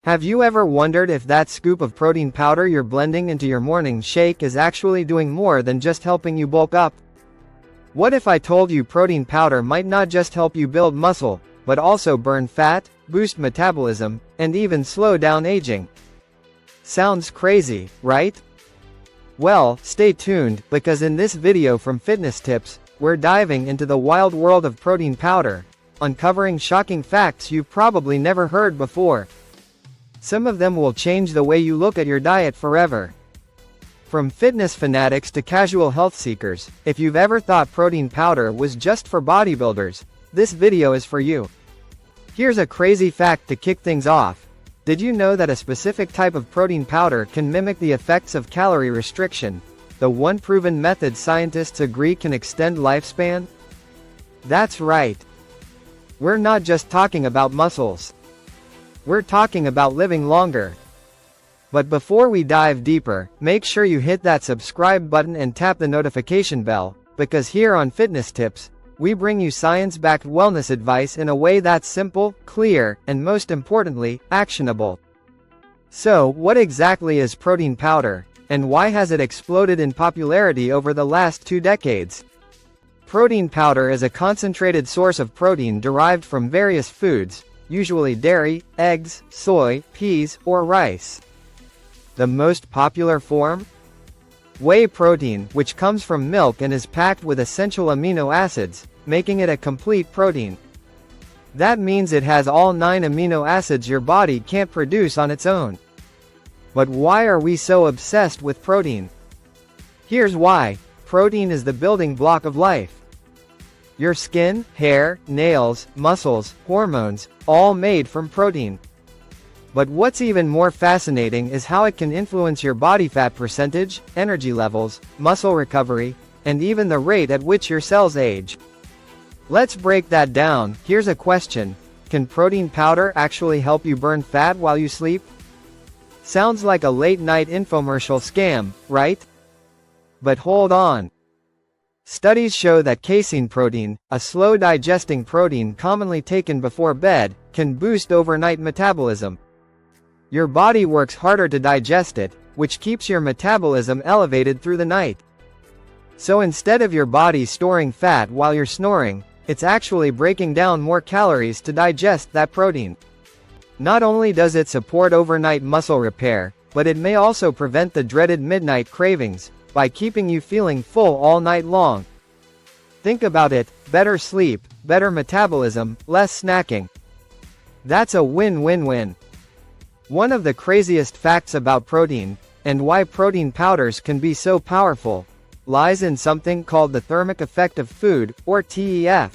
Have you ever wondered if that scoop of protein powder you're blending into your morning shake is actually doing more than just helping you bulk up? What if I told you protein powder might not just help you build muscle, but also burn fat, boost metabolism, and even slow down aging? Sounds crazy, right? Well, stay tuned, because in this video from Fitness Tips, we're diving into the wild world of protein powder, uncovering shocking facts you've probably never heard before. Some of them will change the way you look at your diet forever. From fitness fanatics to casual health seekers, if you've ever thought protein powder was just for bodybuilders, this video is for you. Here's a crazy fact to kick things off. Did you know that a specific type of protein powder can mimic the effects of calorie restriction, the one proven method scientists agree can extend lifespan? That's right. We're not just talking about muscles. We're talking about living longer. But before we dive deeper, make sure you hit that subscribe button and tap the notification bell, because here on Fitness Tips, we bring you science-backed wellness advice in a way that's simple, clear, and most importantly, actionable. So, what exactly is protein powder, and why has it exploded in popularity over the last 2 decades? Protein powder is a concentrated source of protein derived from various foods, usually dairy, eggs, soy, peas, or rice. The most popular form? Whey protein, which comes from milk and is packed with essential amino acids, making it a complete protein. That means it has all 9 amino acids your body can't produce on its own. But why are we so obsessed with protein? Here's why. Protein is the building block of life. Your skin, hair, nails, muscles, hormones, all made from protein. But what's even more fascinating is how it can influence your body fat percentage, energy levels, muscle recovery, and even the rate at which your cells age. Let's break that down. Here's a question. Can protein powder actually help you burn fat while you sleep? Sounds like a late-night infomercial scam, right? But hold on. Studies show that casein protein, a slow-digesting protein commonly taken before bed, can boost overnight metabolism. Your body works harder to digest it, which keeps your metabolism elevated through the night. So instead of your body storing fat while you're snoring, it's actually breaking down more calories to digest that protein. Not only does it support overnight muscle repair, but it may also prevent the dreaded midnight cravings, by keeping you feeling full all night long. Think about it, better sleep, better metabolism, less snacking. That's a win-win-win. One of the craziest facts about protein, and why protein powders can be so powerful, lies in something called the thermic effect of food, or TEF.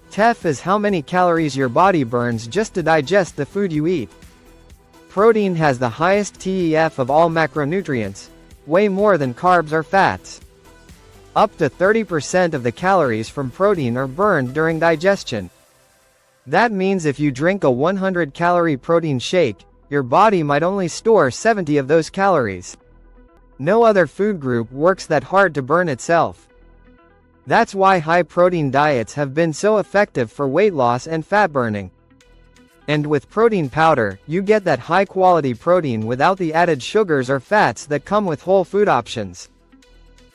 TEF is how many calories your body burns just to digest the food you eat. Protein has the highest TEF of all macronutrients, way more than carbs or fats. Up to 30% of the calories from protein are burned during digestion. That means if you drink a 100-calorie protein shake, your body might only store 70 of those calories. No other food group works that hard to burn itself. That's why high-protein diets have been so effective for weight loss and fat burning. And with protein powder, you get that high-quality protein without the added sugars or fats that come with whole food options.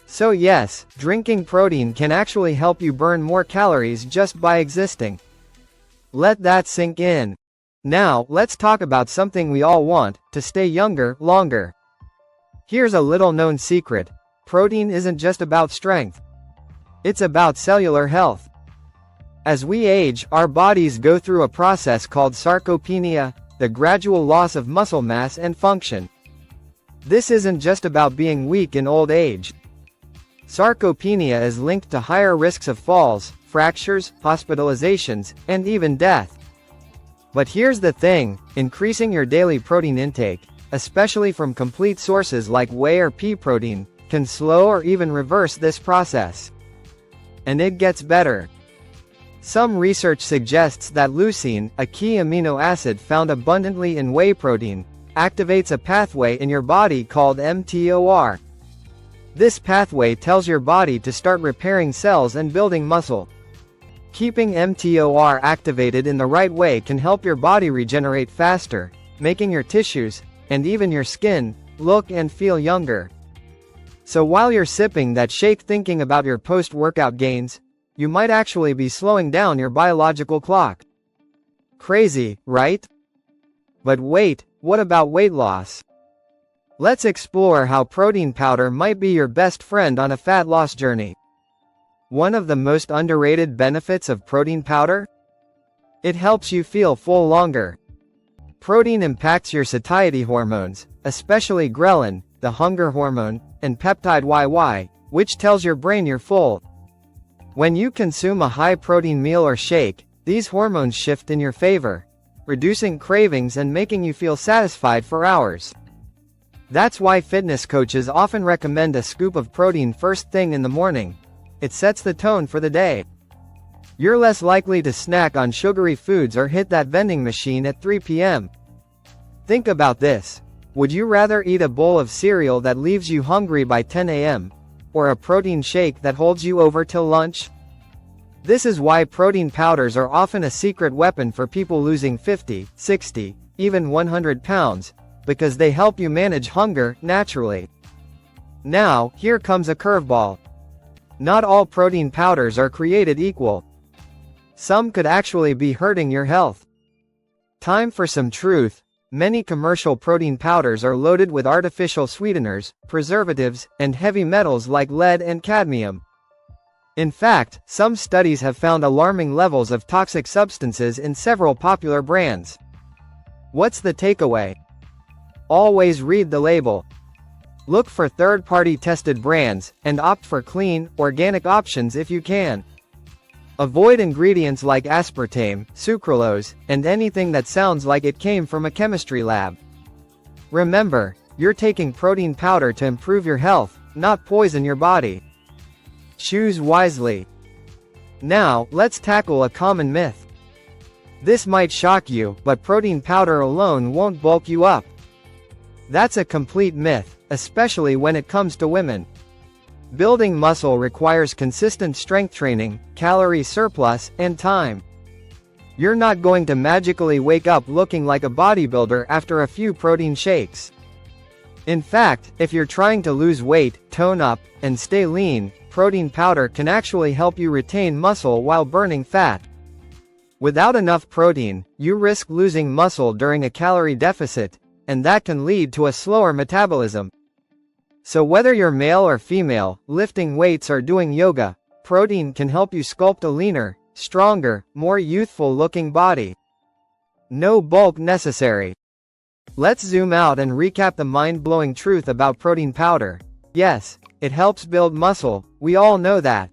So yes, drinking protein can actually help you burn more calories just by existing. Let that sink in. Now, let's talk about something we all want, to stay younger, longer. Here's a little-known secret. Protein isn't just about strength. It's about cellular health. As we age, our bodies go through a process called sarcopenia, the gradual loss of muscle mass and function. This isn't just about being weak in old age. Sarcopenia is linked to higher risks of falls, fractures, hospitalizations, and even death. But here's the thing, increasing your daily protein intake, especially from complete sources like whey or pea protein, can slow or even reverse this process. And it gets better. Some research suggests that leucine, a key amino acid found abundantly in whey protein, activates a pathway in your body called mTOR. This pathway tells your body to start repairing cells and building muscle. Keeping mTOR activated in the right way can help your body regenerate faster, making your tissues, and even your skin, look and feel younger. So while you're sipping that shake thinking about your post-workout gains, you might actually be slowing down your biological clock. Crazy, right? But wait, what about weight loss? Let's explore how protein powder might be your best friend on a fat loss journey. One of the most underrated benefits of protein powder? It helps you feel full longer. Protein impacts your satiety hormones, especially ghrelin, the hunger hormone, and peptide YY, which tells your brain you're full. When you consume a high-protein meal or shake, these hormones shift in your favor, reducing cravings and making you feel satisfied for hours. That's why fitness coaches often recommend a scoop of protein first thing in the morning. It sets the tone for the day. You're less likely to snack on sugary foods or hit that vending machine at 3 p.m. Think about this. Would you rather eat a bowl of cereal that leaves you hungry by 10 a.m., or a protein shake that holds you over till lunch? This is why protein powders are often a secret weapon for people losing 50, 60, even 100 pounds, because they help you manage hunger naturally. Now, here comes a curveball. Not all protein powders are created equal. Some could actually be hurting your health. Time for some truth. Many commercial protein powders are loaded with artificial sweeteners, preservatives, and heavy metals like lead and cadmium. In fact, some studies have found alarming levels of toxic substances in several popular brands. What's the takeaway? Always read the label. Look for third-party tested brands, and opt for clean, organic options if you can. Avoid ingredients like aspartame, sucralose, and anything that sounds like it came from a chemistry lab. Remember, you're taking protein powder to improve your health, not poison your body. Choose wisely. Now, let's tackle a common myth. This might shock you, but protein powder alone won't bulk you up. That's a complete myth, especially when it comes to women. Building muscle requires consistent strength training, calorie surplus, and time. You're not going to magically wake up looking like a bodybuilder after a few protein shakes. In fact, if you're trying to lose weight, tone up, and stay lean, protein powder can actually help you retain muscle while burning fat. Without enough protein, you risk losing muscle during a calorie deficit, and that can lead to a slower metabolism. So whether you're male or female, lifting weights or doing yoga, protein can help you sculpt a leaner, stronger, more youthful-looking body. No bulk necessary. Let's zoom out and recap the mind-blowing truth about protein powder. Yes, it helps build muscle, we all know that.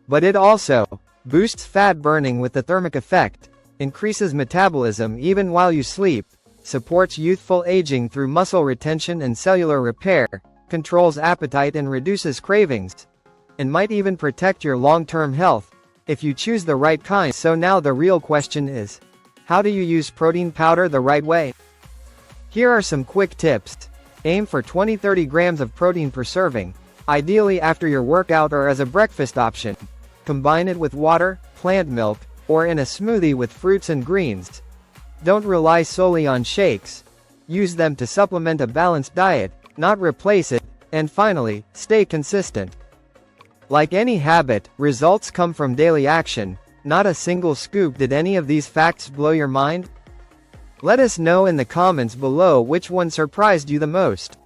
But it also boosts fat burning with the thermic effect, increases metabolism even while you sleep, supports youthful aging through muscle retention and cellular repair, controls appetite and reduces cravings, and might even protect your long-term health, if you choose the right kind. So now the real question is, how do you use protein powder the right way? Here are some quick tips. Aim for 20-30 grams of protein per serving, ideally after your workout or as a breakfast option. Combine it with water, plant milk, or in a smoothie with fruits and greens. Don't rely solely on shakes. Use them to supplement a balanced diet, not replace it. And finally, stay consistent. Like any habit, results come from daily action, not a single scoop. Did any of these facts blow your mind? Let us know in the comments below which one surprised you the most.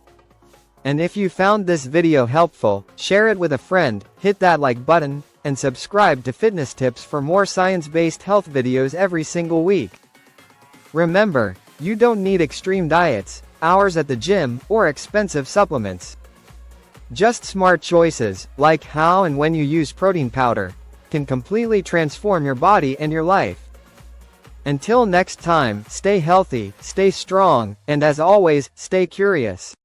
And if you found this video helpful, share it with a friend, hit that like button, and subscribe to Fitness Tips for more science-based health videos every single week. Remember, you don't need extreme diets, hours at the gym, or expensive supplements. Just smart choices, like how and when you use protein powder, can completely transform your body and your life. Until next time, stay healthy, stay strong, and as always, stay curious.